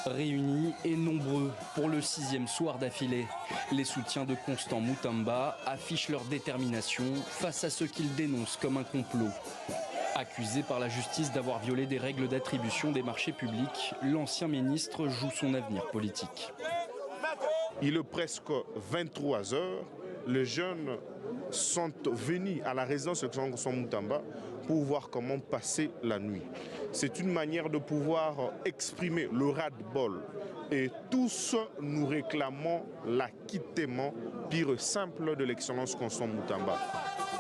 Réunis et nombreux pour le 6e soir d'affilée, les soutiens de Constant Mutamba affichent leur détermination face à ce qu'ils dénoncent comme un complot. Accusé par la justice d'avoir violé des règles d'attribution des marchés publics, l'ancien ministre joue son avenir politique. Il est presque 23 heures. Les jeunes sont venus à la résidence de Constant Mutamba pour voir comment passer la nuit. C'est une manière de pouvoir exprimer le ras-le-bol. Et tous nous réclamons l'acquittement pur et simple de l'excellence Constant Mutamba.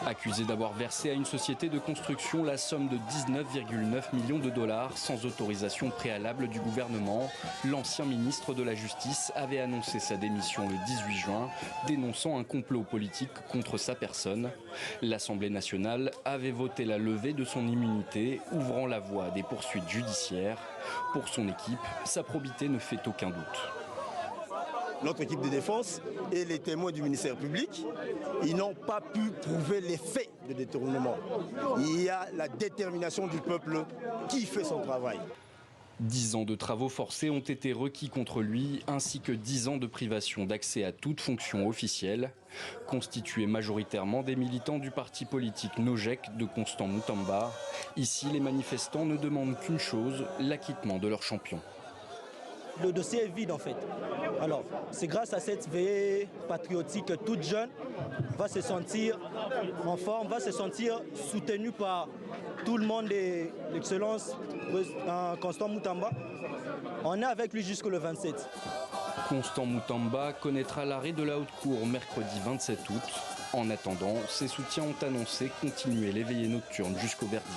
Accusé d'avoir versé à une société de construction la somme de 19,9 millions de dollars sans autorisation préalable du gouvernement, l'ancien ministre de la Justice avait annoncé sa démission le 18 juin, dénonçant un complot politique contre sa personne. L'Assemblée nationale avait voté la levée de son immunité, ouvrant la voie à des poursuites judiciaires. Pour son équipe, sa probité ne fait aucun doute. Notre équipe de défense et les témoins du ministère public, ils n'ont pas pu prouver les faits de détournement. Il y a la détermination du peuple qui fait son travail. 10 ans de travaux forcés ont été requis contre lui, ainsi que 10 ans de privation d'accès à toute fonction officielle. Constitués majoritairement des militants du parti politique Nojek de Constant Mutamba, ici les manifestants ne demandent qu'une chose, l'acquittement de leur champion. Le dossier est vide en fait. Alors, c'est grâce à cette veillée patriotique que toute jeune va se sentir en forme, va se sentir soutenue par tout le monde de l'excellence Constant Mutamba. On est avec lui jusqu'au 27. Constant Mutamba connaîtra l'arrêt de la haute cour mercredi 27 août. En attendant, ses soutiens ont annoncé continuer les veillées nocturnes jusqu'au verdict.